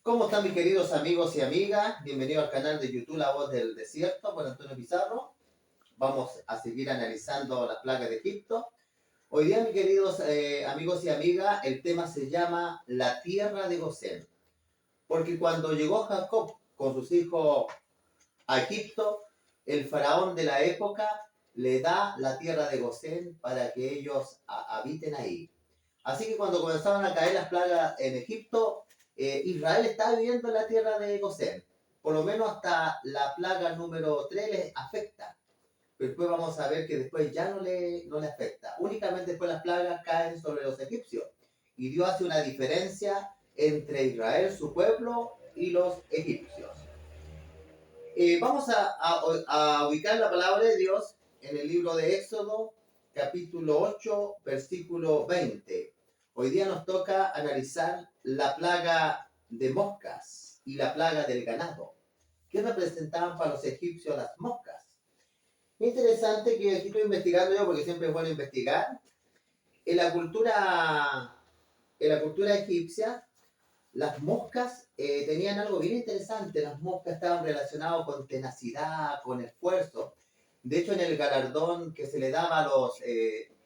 ¿Cómo están mis queridos amigos y amigas? Bienvenidos al canal de YouTube La Voz del Desierto por Antonio Pizarro. Vamos a seguir analizando las plagas de Egipto. Hoy día, mis queridos amigos y amigas, el tema se llama la tierra de Gosén. Porque cuando llegó Jacob con sus hijos a Egipto, el faraón de la época le da la tierra de Gosén para que ellos habiten ahí. Así que cuando comenzaron a caer las plagas en Egipto, Israel estaba viviendo en la tierra de Gosén. Por lo menos hasta la plaga número 3 les afecta. Pero después vamos a ver que después ya no le afecta. Únicamente después las plagas caen sobre los egipcios. Y Dios hace una diferencia entre Israel, su pueblo, y los egipcios. Vamos a ubicar la palabra de Dios en el libro de Éxodo, capítulo 8, versículo 20. Hoy día nos toca analizar la plaga de moscas y la plaga del ganado. ¿Qué representaban para los egipcios las moscas? Es interesante que aquí estoy investigando yo, porque siempre es bueno investigar. En la cultura, en la cultura egipcia, las moscas tenían algo bien interesante. Las moscas estaban relacionadas con tenacidad, con esfuerzo. De hecho, en el galardón que se le daba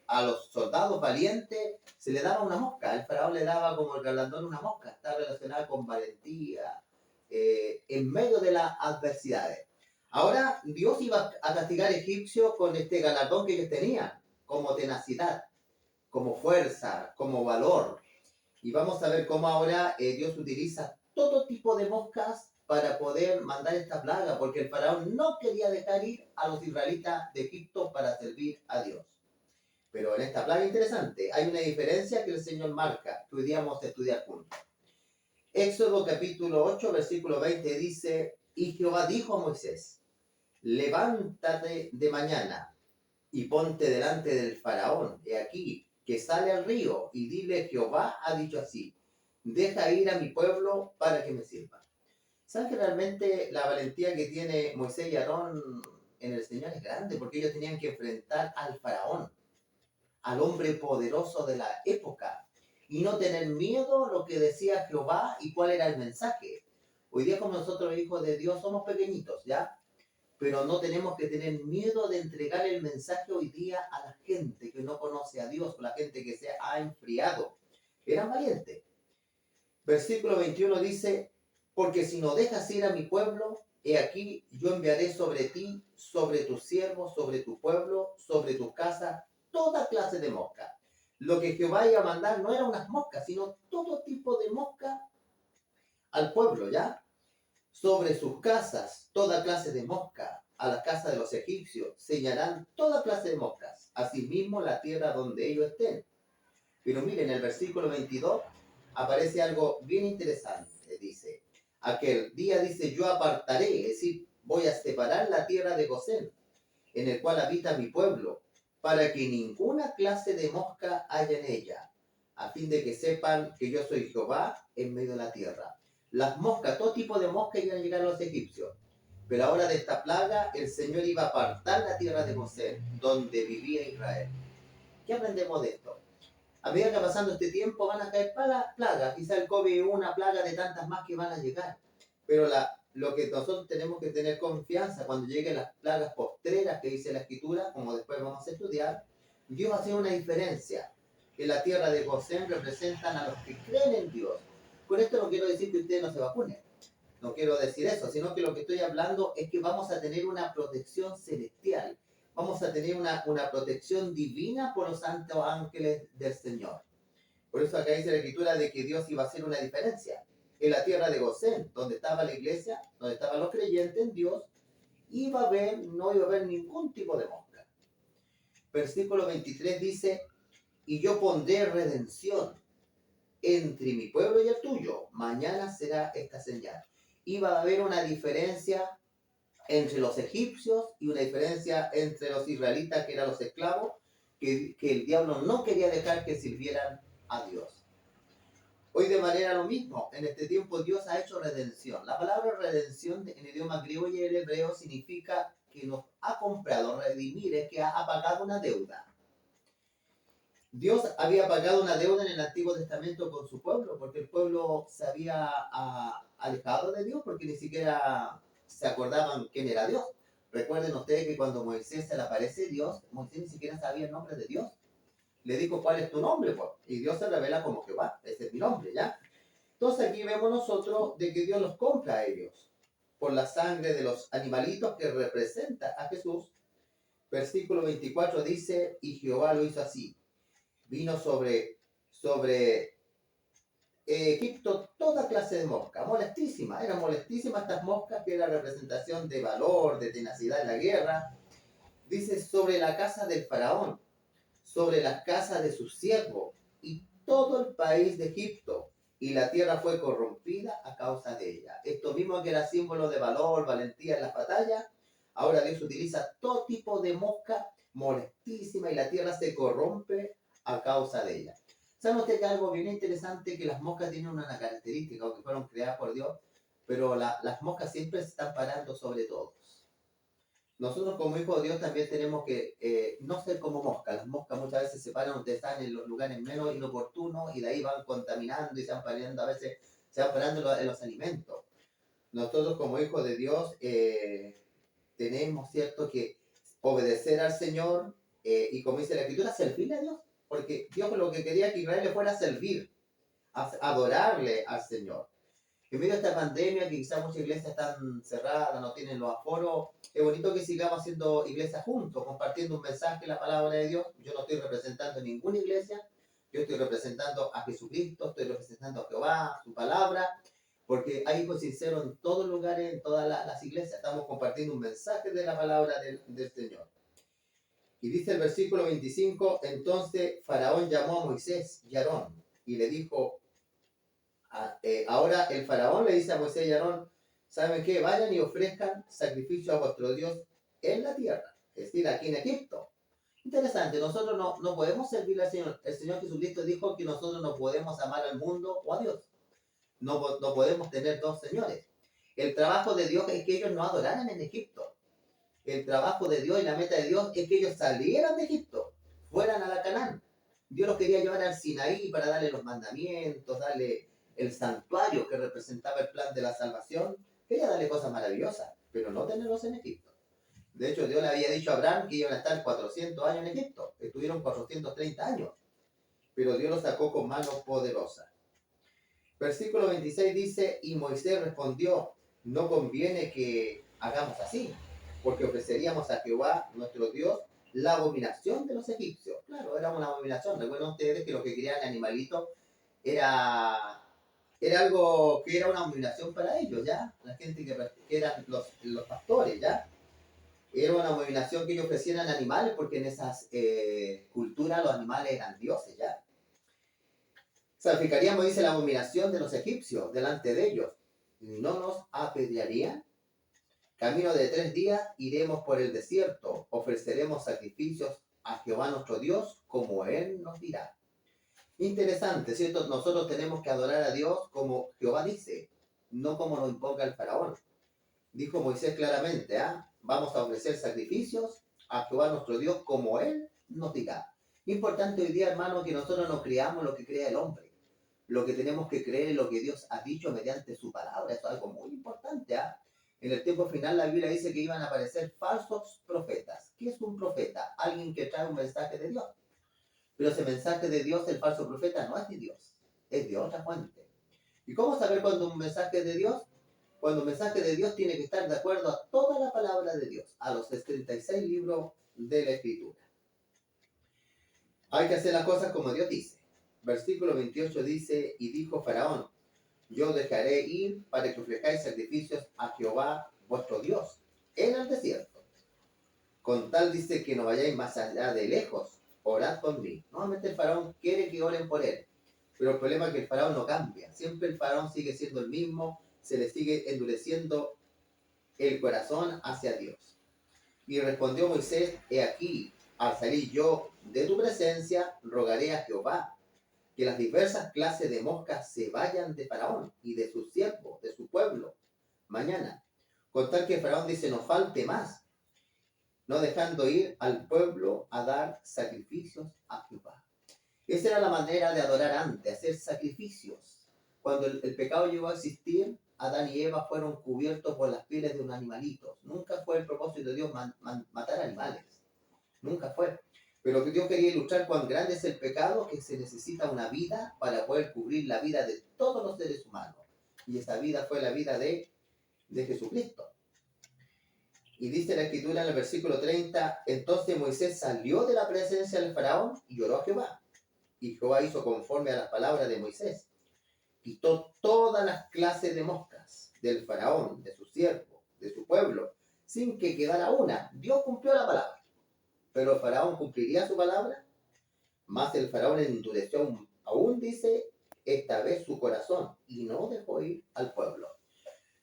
a los soldados valientes, se le daba una mosca. El faraón le daba como el galardón una mosca. Está relacionada con valentía, en medio de las adversidades. Ahora, Dios iba a castigar a Egipcio con este galardón que ellos tenían, como tenacidad, como fuerza, como valor. Y vamos a ver cómo ahora Dios utiliza todo tipo de moscas para poder mandar esta plaga, porque el faraón no quería dejar ir a los israelitas de Egipto para servir a Dios. Pero en esta plaga interesante, hay una diferencia que el Señor marca, que hoy día vamos a estudiar juntos. Éxodo capítulo 8, versículo 20 dice, y Jehová dijo a Moisés, levántate de mañana y ponte delante del faraón, he aquí, que sale al río, y dile, Jehová ha dicho así, deja ir a mi pueblo para que me sirva. ¿Saben que realmente la valentía que tiene Moisés y Aarón en el Señor es grande? Porque ellos tenían que enfrentar al faraón, al hombre poderoso de la época, y no tener miedo a lo que decía Jehová y cuál era el mensaje. Hoy día, como nosotros, hijos de Dios, somos pequeñitos, ¿ya? Pero no tenemos que tener miedo de entregar el mensaje hoy día a la gente que no conoce a Dios, o la gente que se ha enfriado. Eran valientes. Versículo 21 dice, porque si no dejas ir a mi pueblo, he aquí yo enviaré sobre ti, sobre tus siervos, sobre tu pueblo, sobre tu casa, toda clase de mosca. Lo que Jehová iba a mandar no eran unas moscas, sino todo tipo de mosca al pueblo, ¿ya? Sobre sus casas, toda clase de mosca, a la casa de los egipcios, señalarán toda clase de moscas, asimismo la tierra donde ellos estén. Pero miren, en el versículo 22 aparece algo bien interesante, dice, aquel día dice, yo apartaré, es decir, voy a separar la tierra de Gosén, en el cual habita mi pueblo, para que ninguna clase de mosca haya en ella, a fin de que sepan que yo soy Jehová en medio de la tierra. Las moscas, todo tipo de moscas iban a llegar a los egipcios, pero ahora de esta plaga el Señor iba a apartar la tierra de Gosén, donde vivía Israel. ¿Qué aprendemos de esto? A medida que va pasando este tiempo van a caer plagas, quizá el COVID es una plaga de tantas más que van a llegar, pero lo que nosotros tenemos que tener confianza cuando lleguen las plagas postreras que dice la Escritura, como después vamos a estudiar, Dios va a hacer una diferencia. En la tierra de Gosén representan a los que creen en Dios. Con esto no quiero decir que ustedes no se vacunen, no quiero decir eso, sino que lo que estoy hablando es que vamos a tener una protección celestial, vamos a tener una protección divina por los santos ángeles del Señor. Por eso acá dice la Escritura de que Dios iba a hacer una diferencia. En la tierra de Gosén, donde estaba la iglesia, donde estaban los creyentes en Dios, no iba a haber ningún tipo de mosca. Versículo 23 dice, y yo pondré redención entre mi pueblo y el tuyo. Mañana será esta señal. Iba a haber una diferencia entre los egipcios y una diferencia entre los israelitas, que eran los esclavos, que el diablo no quería dejar que sirvieran a Dios. Hoy de manera lo mismo, en este tiempo Dios ha hecho redención. La palabra redención en el idioma griego y el hebreo significa que nos ha comprado, redimir, es que ha pagado una deuda. Dios había pagado una deuda en el Antiguo Testamento con su pueblo, porque el pueblo se había alejado de Dios, porque ni siquiera se acordaban quién era Dios. Recuerden ustedes que cuando Moisés se le aparece Dios, Moisés ni siquiera sabía el nombre de Dios. Le dijo, ¿cuál es tu nombre? Pues? Y Dios se revela como Jehová, ese es mi nombre, ¿ya? Entonces aquí vemos nosotros de que Dios los compra a ellos por la sangre de los animalitos que representa a Jesús. Versículo 24 dice, y Jehová lo hizo así. Vino sobre Egipto toda clase de moscas, molestísimas, eran molestísimas estas moscas que era representación de valor, de tenacidad en la guerra. Dice, sobre la casa del faraón, sobre la casa de sus siervos y todo el país de Egipto, y la tierra fue corrompida a causa de ella. Esto mismo que era símbolo de valor, valentía en las batallas, ahora Dios utiliza todo tipo de mosca molestísima y la tierra se corrompe a causa de ella. ¿Saben ustedes que algo bien interesante? Que las moscas tienen una característica, aunque fueron creadas por Dios, pero las moscas siempre se están parando sobre todos. Nosotros como hijos de Dios también tenemos que no ser como moscas. Las moscas muchas veces se paran donde están en los lugares menos inoportunos y de ahí van contaminando y se van parando, a veces se van parando en los alimentos. Nosotros como hijos de Dios tenemos, ¿cierto?, que obedecer al Señor y como dice la Escritura, servirle a Dios. Porque Dios lo que quería que Israel le fuera a servir, a adorarle al Señor. En medio de esta pandemia, que quizás muchas iglesias están cerradas, no tienen los aforos, es bonito que sigamos haciendo iglesias juntos, compartiendo un mensaje, la palabra de Dios. Yo no estoy representando ninguna iglesia, yo estoy representando a Jesucristo, estoy representando a Jehová, su palabra, porque hay hijos sinceros en todos lugares, en todas las iglesias. Estamos compartiendo un mensaje de la palabra del Señor. Y dice el versículo 25, entonces Faraón llamó a Moisés y Aarón y le dijo, ahora el faraón le dice a Moisés y Aarón, ¿saben qué? Vayan y ofrezcan sacrificio a vuestro Dios en la tierra, es decir, aquí en Egipto. Interesante, nosotros no podemos servir al Señor. El Señor Jesucristo dijo que nosotros no podemos amar al mundo o a Dios. No podemos tener dos señores. El trabajo de Dios es que ellos no adoraran en Egipto. El trabajo de Dios y la meta de Dios es que ellos salieran de Egipto, fueran a la Canaán. Dios los quería llevar al Sinaí para darle los mandamientos, darle el santuario que representaba el plan de la salvación. Quería darle cosas maravillosas, pero no tenerlos en Egipto. De hecho, Dios le había dicho a Abraham que iban a estar 400 años en Egipto. Estuvieron 430 años, pero Dios los sacó con mano poderosa. Versículo 26 dice, y Moisés respondió, no conviene que hagamos así, porque ofreceríamos a Jehová, nuestro Dios, la abominación de los egipcios. Claro, era una abominación. Recuerden ustedes que lo que querían animalitos era algo que era una abominación para ellos, ¿ya? La gente que eran los pastores, ¿ya? Era una abominación que ellos ofrecieran animales, porque en esas culturas los animales eran dioses, ¿ya? Sacrificaríamos, dice, la abominación de los egipcios delante de ellos. ¿No nos apedrearían? Camino de 3 días iremos por el desierto, ofreceremos sacrificios a Jehová nuestro Dios, como Él nos dirá. Interesante, ¿cierto? Nosotros tenemos que adorar a Dios como Jehová dice, no como nos imponga el faraón. Dijo Moisés claramente, vamos a ofrecer sacrificios a Jehová nuestro Dios como Él nos dirá. Importante hoy día, hermano, que nosotros no creamos lo que crea el hombre. Lo que tenemos que creer es lo que Dios ha dicho mediante su palabra. Esto es algo muy importante. En el tiempo final la Biblia dice que iban a aparecer falsos profetas. ¿Qué es un profeta? Alguien que trae un mensaje de Dios. Pero ese mensaje de Dios, el falso profeta, no es de Dios, es de otra fuente. ¿Y cómo saber cuando un mensaje es de Dios? Cuando un mensaje de Dios tiene que estar de acuerdo a toda la palabra de Dios, a los 36 libros de la Escritura. Hay que hacer las cosas como Dios dice. Versículo 28 dice, y dijo Faraón, yo dejaré ir para que ofrezcáis sacrificios a Jehová vuestro Dios en el desierto. Con tal dice que no vayáis más allá de lejos, orad por mí. Nuevamente el faraón quiere que oren por él, pero el problema es que el faraón no cambia. Siempre el faraón sigue siendo el mismo, se le sigue endureciendo el corazón hacia Dios. Y respondió Moisés, he aquí, al salir yo de tu presencia, rogaré a Jehová que las diversas clases de moscas se vayan de Faraón y de sus siervos, de su pueblo, mañana. Con tal que Faraón dice, no falte más, no dejando ir al pueblo a dar sacrificios a Jehová. Esa era la manera de adorar antes, hacer sacrificios. Cuando el pecado llegó a existir, Adán y Eva fueron cubiertos por las pieles de un animalito. Nunca fue el propósito de Dios matar animales. Nunca fue. Pero que Dios quería ilustrar cuán grande es el pecado, que se necesita una vida para poder cubrir la vida de todos los seres humanos. Y esa vida fue la vida de Jesucristo. Y dice la Escritura en el versículo 30, entonces Moisés salió de la presencia del faraón y oró a Jehová. Y Jehová hizo conforme a las palabras de Moisés. Quitó todas las clases de moscas del faraón, de su siervo, de su pueblo, sin que quedara una. Dios cumplió la palabra. Pero el faraón cumpliría su palabra. Más el faraón endureció aún, dice, esta vez su corazón y no dejó ir al pueblo.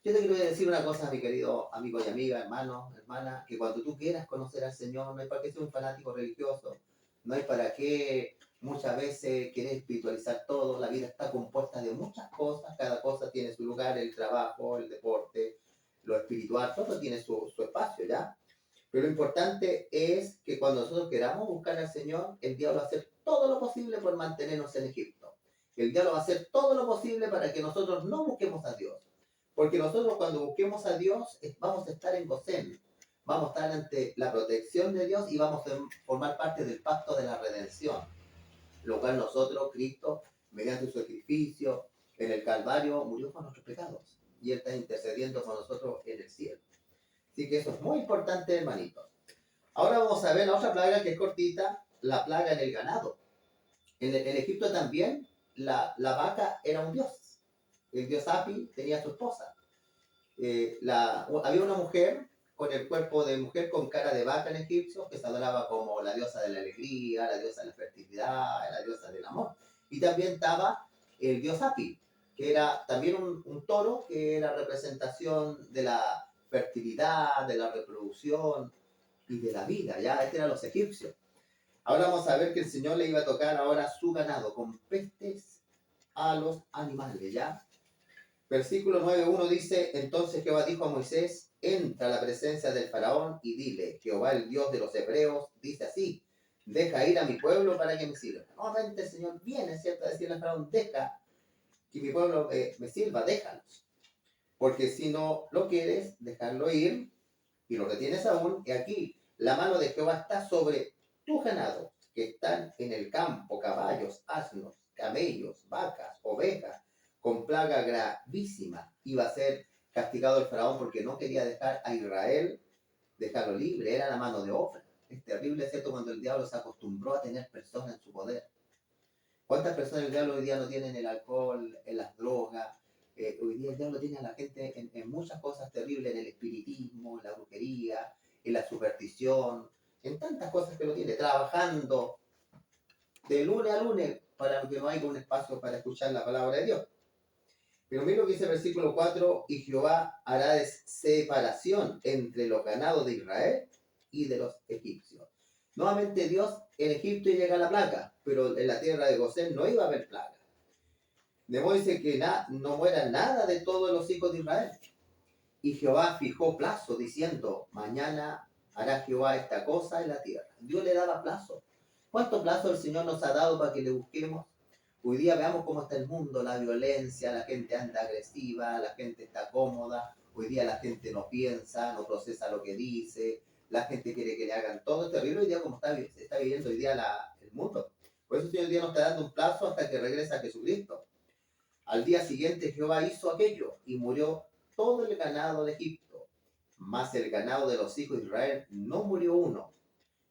Yo te quiero decir una cosa, mi querido amigo y amiga, hermano, hermana, que cuando tú quieras conocer al Señor, no hay para qué ser un fanático religioso, no hay para qué muchas veces querer espiritualizar todo. La vida está compuesta de muchas cosas, cada cosa tiene su lugar, el trabajo, el deporte, lo espiritual, todo tiene su espacio, ¿ya? Pero lo importante es que cuando nosotros queramos buscar al Señor, el diablo va a hacer todo lo posible por mantenernos en Egipto. El diablo va a hacer todo lo posible para que nosotros no busquemos a Dios. Porque nosotros cuando busquemos a Dios vamos a estar en Gosén, vamos a estar ante la protección de Dios y vamos a formar parte del pacto de la redención. Lo cual nosotros, Cristo, mediante su sacrificio en el Calvario, murió por nuestros pecados. Y Él está intercediendo por nosotros en el cielo. Así que eso es muy importante, hermanito. Ahora vamos a ver la otra plaga que es cortita, la plaga en el ganado. En Egipto también la vaca era un dios. El dios Api tenía su esposa. Había una mujer con el cuerpo de mujer con cara de vaca en Egipto que se adoraba como la diosa de la alegría, la diosa de la fertilidad, la diosa del amor. Y también estaba el dios Api, que era también un toro que era representación de la fertilidad, de la reproducción y de la vida. Ya, estos eran los egipcios. Ahora vamos a ver que el Señor le iba a tocar ahora su ganado con pestes a los animales, ¿ya? Versículo 9.1 dice, entonces Jehová dijo a Moisés, entra a la presencia del faraón y dile, Jehová el Dios de los hebreos dice así, deja ir a mi pueblo para que me sirva. Nuevamente el Señor viene, ¿cierto?, a decirle al faraón, deja que mi pueblo me sirva, déjalos. Porque si no lo quieres, dejarlo ir y lo retienes aún, y aquí la mano de Jehová está sobre tu ganado, que están en el campo, caballos, asnos, camellos, vacas, ovejas, con plaga gravísima. Iba a ser castigado el faraón porque no quería dejar a Israel, dejarlo libre, era la mano de obra. Es terrible, ¿cierto?, cuando el diablo se acostumbró a tener personas en su poder. ¿Cuántas personas el diablo hoy día no tienen el alcohol, en las drogas? Hoy día el diablo tiene a la gente en muchas cosas terribles, en el espiritismo, en la brujería, en la superstición, en tantas cosas que lo tiene, trabajando de lunes a lunes para que no haya un espacio para escuchar la palabra de Dios. Pero mira lo que dice el versículo 4, y Jehová hará separación entre los ganados de Israel y de los egipcios. Nuevamente Dios en Egipto llega la plaga, pero en la tierra de Gosén no iba a haber plaga. De modo dice que no muera nada de todos los hijos de Israel. Y Jehová fijó plazo diciendo, mañana hará Jehová esta cosa en la tierra. Dios le daba plazo. ¿Cuánto plazo el Señor nos ha dado para que le busquemos? Hoy día veamos cómo está el mundo, la violencia, la gente anda agresiva, la gente está cómoda. Hoy día la gente no piensa, no procesa lo que dice, la gente quiere que le hagan todo. Es terrible hoy día como se está viviendo hoy día el mundo. Por eso el Señor hoy día nos está dando un plazo hasta que regrese a Jesucristo. Al día siguiente Jehová hizo aquello y murió todo el ganado de Egipto, mas el ganado de los hijos de Israel no murió uno.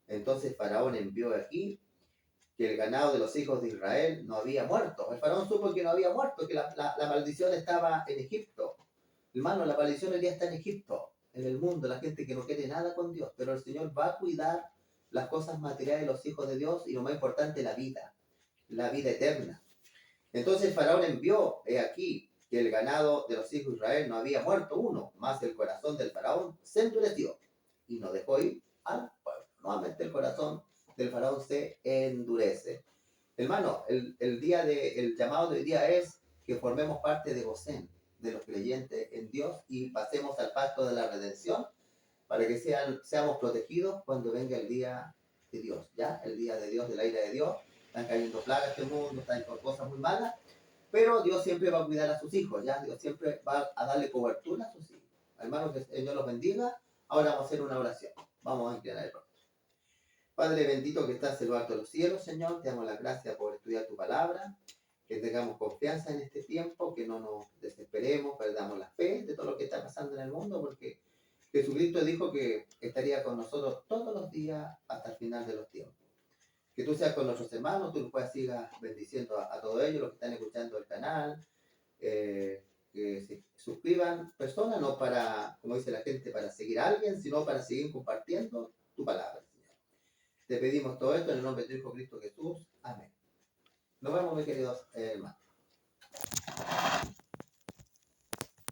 Entonces Faraón envió aquí que el ganado de los hijos de Israel no había muerto. El faraón supo que no había muerto, que la maldición estaba en Egipto. Hermano, la maldición hoy día está en Egipto, en el mundo, la gente que no quiere nada con Dios. Pero el Señor va a cuidar las cosas materiales de los hijos de Dios y lo más importante, la vida eterna. Entonces el faraón envió, he aquí, que el ganado de los hijos de Israel no había muerto uno, mas el corazón del faraón se endureció y no dejó ir al pueblo. Nuevamente el corazón del faraón se endurece. Hermano, el llamado de hoy día es que formemos parte de Gosén, de los creyentes en Dios, y pasemos al pacto de la redención para que seamos protegidos cuando venga el día de Dios, ¿ya? El día de Dios, de la ira de Dios. están cayendo plagas en este mundo, están con cosas muy malas, pero Dios siempre va a cuidar a sus hijos, ¿ya? Dios siempre va a darle cobertura a sus hijos. Hermanos, que Dios los bendiga. Ahora vamos a hacer una oración. Vamos a inclinar el rostro. Padre bendito que estás en lo alto de los cielos, Señor, te damos las gracias por estudiar tu palabra, que tengamos confianza en este tiempo, que no nos desesperemos, perdamos la fe de todo lo que está pasando en el mundo, porque Jesucristo dijo que estaría con nosotros todos los días hasta el final de los tiempos. Que tú seas con nuestros hermanos, tú puedas sigas bendiciendo a todos ellos, los que están escuchando el canal, que se suscriban personas, no para, como dice la gente, para seguir a alguien, sino para seguir compartiendo tu palabra, Señor. Te pedimos todo esto en el nombre de tu Hijo Cristo Jesús. Amén. Nos vemos, mis queridos hermanos.